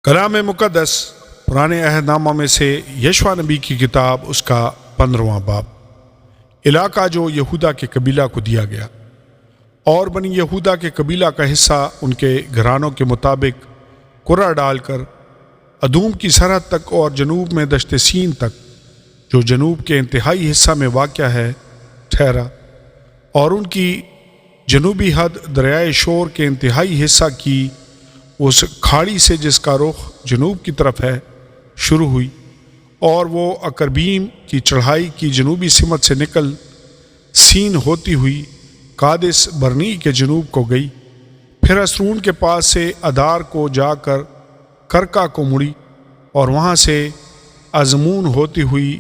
کلام مقدس پرانے عہد نامہ میں سے یشوع نبی کی کتاب اس کا 15واں باب۔ علاقہ جو یہودا کے قبیلہ کو دیا گیا، اور بنی یہودا کے قبیلہ کا حصہ ان کے گھرانوں کے مطابق قرعہ ڈال کر ادوم کی سرحد تک اور جنوب میں دشت سین تک جو جنوب کے انتہائی حصہ میں واقع ہے ٹھہرا، اور ان کی جنوبی حد دریائے شور کے انتہائی حصہ کی اس کھاڑی سے جس کا رخ جنوب کی طرف ہے شروع ہوئی، اور وہ اکربیم کی چڑھائی کی جنوبی سمت سے نکل سین ہوتی ہوئی قادس برنی کے جنوب کو گئی، پھر اسرون کے پاس سے ادار کو جا کر کرکا کو مڑی، اور وہاں سے ازمون ہوتی ہوئی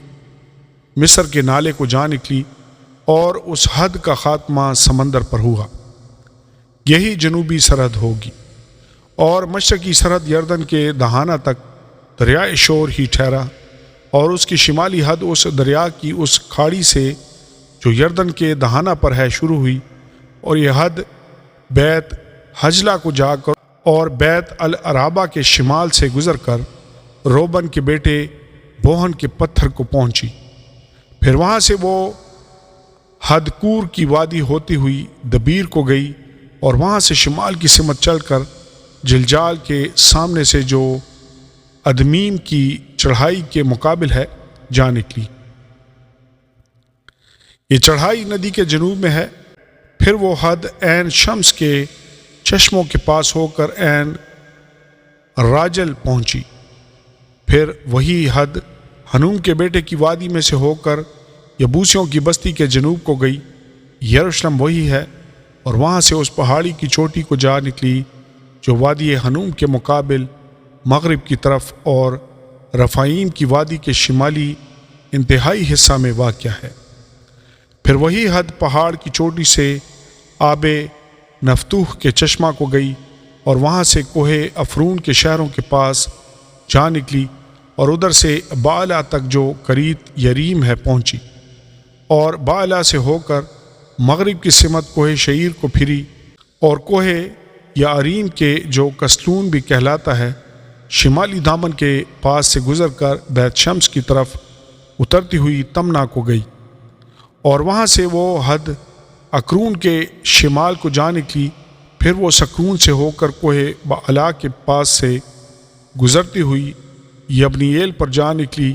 مصر کے نالے کو جا نکلی، اور اس حد کا خاتمہ سمندر پر ہوا۔ یہی جنوبی سرحد ہوگی، اور مشرقی سرحد یردن کے دہانہ تک دریائے شور ہی ٹھہرا، اور اس کی شمالی حد اس دریا کی اس کھاڑی سے جو یردن کے دہانہ پر ہے شروع ہوئی، اور یہ حد بیت حجلہ کو جا کر اور بیت العرابہ کے شمال سے گزر کر روبن کے بیٹے بوہن کے پتھر کو پہنچی، پھر وہاں سے وہ حدکور کی وادی ہوتی ہوئی دبیر کو گئی، اور وہاں سے شمال کی سمت چل کر جلجال کے سامنے سے جو ادمیم کی چڑھائی کے مقابل ہے جا نکلی۔ یہ چڑھائی ندی کے جنوب میں ہے، پھر وہ حد عین شمس کے چشموں کے پاس ہو کر عین راجل پہنچی، پھر وہی حد ہنوم کے بیٹے کی وادی میں سے ہو کر یبوسیوں کی بستی کے جنوب کو گئی۔ یروشلم وہی ہے، اور وہاں سے اس پہاڑی کی چوٹی کو جا نکلی جو وادی ہنوم کے مقابل مغرب کی طرف اور رفائیم کی وادی کے شمالی انتہائی حصہ میں واقع ہے۔ پھر وہی حد پہاڑ کی چوٹی سے آب نفتوح کے چشمہ کو گئی، اور وہاں سے کوہ افرون کے شہروں کے پاس جا نکلی، اور ادھر سے بالا تک جو کریت یریم ہے پہنچی، اور بالا سے ہو کر مغرب کی سمت کوہ شعیر کو پھری، اور کوہ یعریم کے جو کسلون بھی کہلاتا ہے شمالی دامن کے پاس سے گزر کر بیت شمس کی طرف اترتی ہوئی تمنا کو گئی، اور وہاں سے وہ حد اکرون کے شمال کو جا نکلی، پھر وہ سکون سے ہو کر کوہ بالا کے پاس سے گزرتی ہوئی یبنییل پر جا نکلی،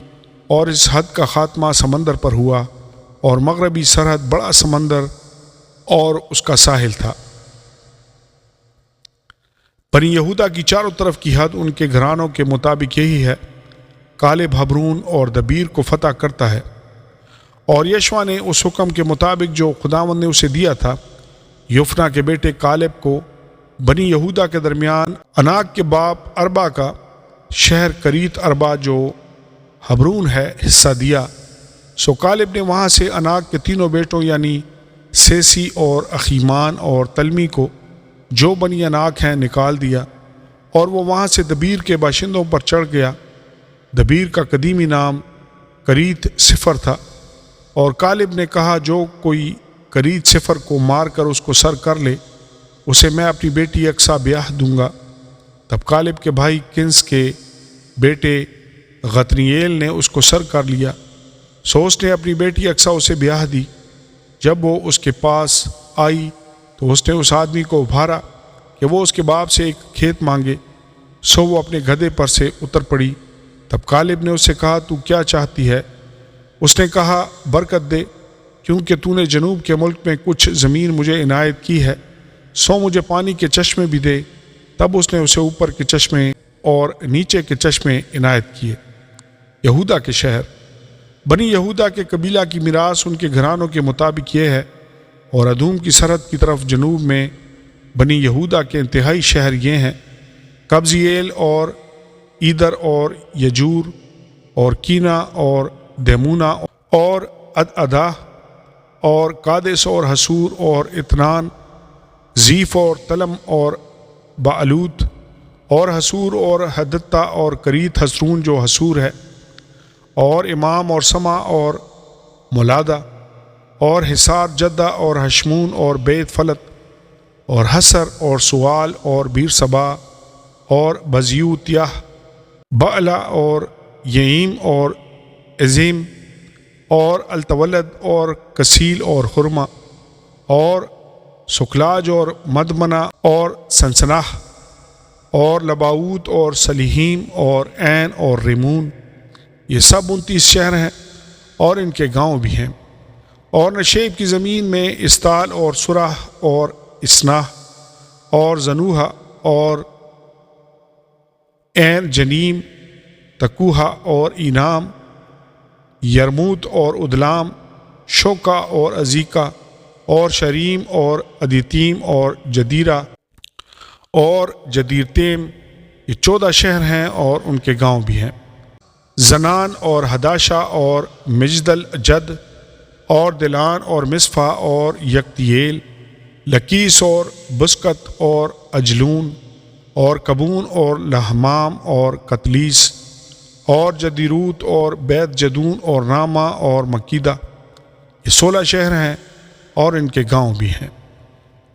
اور اس حد کا خاتمہ سمندر پر ہوا، اور مغربی سرحد بڑا سمندر اور اس کا ساحل تھا۔ بنی یہودا کی چاروں طرف کی حد ان کے گھرانوں کے مطابق یہی ہے۔ کالب حبرون اور دبیر کو فتح کرتا ہے، اور یشوع نے اس حکم کے مطابق جو خداوند نے اسے دیا تھا یفنا کے بیٹے کالب کو بنی یہودا کے درمیان اناک کے باپ اربا کا شہر کریت اربا جو حبرون ہے حصہ دیا۔ سو کالب نے وہاں سے اناک کے تینوں بیٹوں یعنی سیسی اور اخیمان اور تلمی کو جو بنی اناک ہیں نکال دیا، اور وہ وہاں سے دبیر کے باشندوں پر چڑھ گیا۔ دبیر کا قدیمی نام کریت صفر تھا، اور کالب نے کہا جو کوئی کریت صفر کو مار کر اس کو سر کر لے اسے میں اپنی بیٹی اکسا بیاہ دوں گا۔ تب کالب کے بھائی کنس کے بیٹے غتنییل نے اس کو سر کر لیا، سو اس نے اپنی بیٹی اکسا اسے بیاہ دی۔ جب وہ اس کے پاس آئی تو اس نے اس آدمی کو ابھارا کہ وہ اس کے باپ سے ایک کھیت مانگے، سو وہ اپنے گدھے پر سے اتر پڑی۔ تب کالب نے اس سے کہا تو کیا چاہتی ہے؟ اس نے کہا برکت دے، کیونکہ تو نے جنوب کے ملک میں کچھ زمین مجھے عنایت کی ہے، سو مجھے پانی کے چشمے بھی دے۔ تب اس نے اسے اوپر کے چشمے اور نیچے کے چشمے عنایت کیے۔ یہودا کے شہر بنی یہودا کے قبیلہ کی میراث ان کے گھرانوں کے مطابق یہ ہے، اور ادوم کی سرحد کی طرف جنوب میں بنی یہودا کے انتہائی شہر یہ ہیں: قبضییل اور ایدر اور یجور اور کینا اور دیمونا اور ادعدا اور قادس اور حسور اور اتنان، زیف اور تلم اور بعلوت اور حسور اور حدتا اور کریت حسرون جو حسور ہے، اور امام اور سما اور مولادہ اور حصار جدہ اور حشمون اور بیت فلت اور حسر اور سوال اور بیر صبا اور بزیوتیہ بعلا اور یعیم اور عظیم اور التولد اور کسیل اور خرما اور سکلاج اور مدمنا اور سنسناہ اور لباؤت اور سلیہیم اور عین اور ریمون، یہ سب 29 شہر ہیں اور ان کے گاؤں بھی ہیں۔ اور نشیب کی زمین میں استال اور سرح اور اسناہ اور زنوہا اور عین جنیم، تکوہا اور اینام، یرموت اور ادلام، شوکا اور عزیکا اور شریم اور ادیتیم اور جدیرہ اور جدیرتیم، یہ 14 شہر ہیں اور ان کے گاؤں بھی ہیں۔ زنان اور ہداشا اور مجدل جد اور دلان اور مصفا اور یکتییل، لکیس اور بسکت اور اجلون اور کبون اور لہمام اور کتلیس اور جدیروت اور بیت جدون اور راما اور مکیدہ، یہ 16 شہر ہیں اور ان کے گاؤں بھی ہیں۔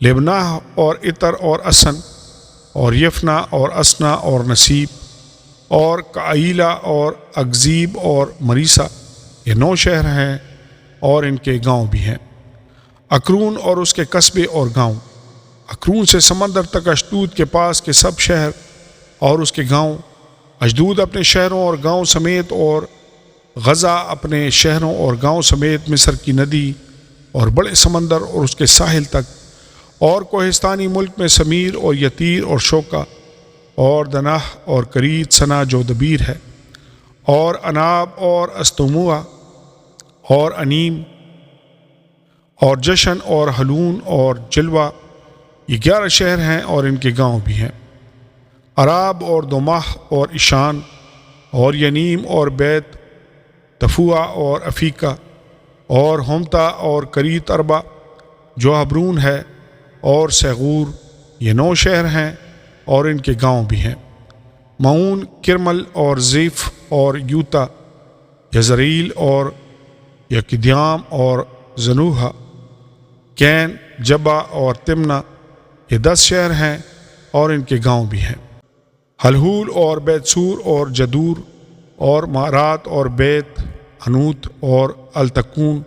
لبناہ اور عطر اور اسن اور یفنا اور اسنا اور نصیب اور کائیلا اور اگزیب اور مریسا، یہ 9 شہر ہیں اور ان کے گاؤں بھی ہیں۔ اکرون اور اس کے قصبے اور گاؤں، اکرون سے سمندر تک اشدود کے پاس کے سب شہر اور اس کے گاؤں، اشدود اپنے شہروں اور گاؤں سمیت اور غزہ اپنے شہروں اور گاؤں سمیت، مصر کی ندی اور بڑے سمندر اور اس کے ساحل تک، اور کوہستانی ملک میں سمیر اور یتیر اور شوکا اور دناہ اور کرید سنا جو دبیر ہے، اور اناب اور استموا اور انیم اور جشن اور حلون اور جلوہ، یہ 11 شہر ہیں اور ان کے گاؤں بھی ہیں۔ عراب اور دماح اور ایشان اور ینیم اور بیت تفوا اور افیکا اور ہمتا اور کریت اربا جو حبرون ہے اور سیغور، یہ 9 شہر ہیں اور ان کے گاؤں بھی ہیں۔ معون، کرمل اور زیف اور یوتا، یزرعیل اور یکدیام اور زنوہا، کین، جبا اور تمنا، یہ 10 شہر ہیں اور ان کے گاؤں بھی ہیں۔ حلحول اور بیت سور اور جدور اور مارات اور بیت حنوت اور التکون،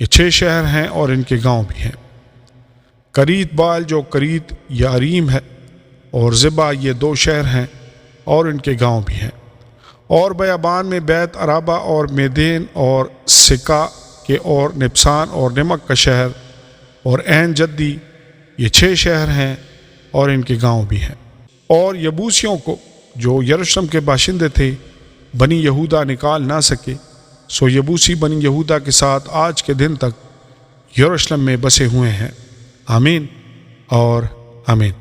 یہ 6 شہر ہیں اور ان کے گاؤں بھی ہیں۔ کریت بال جو کریت یاریم ہے اور زبا، یہ 2 شہر ہیں اور ان کے گاؤں بھی ہیں۔ اور بیابان میں بیت عرابہ اور میدین اور سکا کے اور نبسان اور نمک کا شہر اور عین جدی، یہ 6 شہر ہیں اور ان کے گاؤں بھی ہیں۔ اور یبوسیوں کو جو یروشلم کے باشندے تھے بنی یہودا نکال نہ سکے، سو یبوسی بنی یہودا کے ساتھ آج کے دن تک یروشلم میں بسے ہوئے ہیں۔ آمین اور آمین۔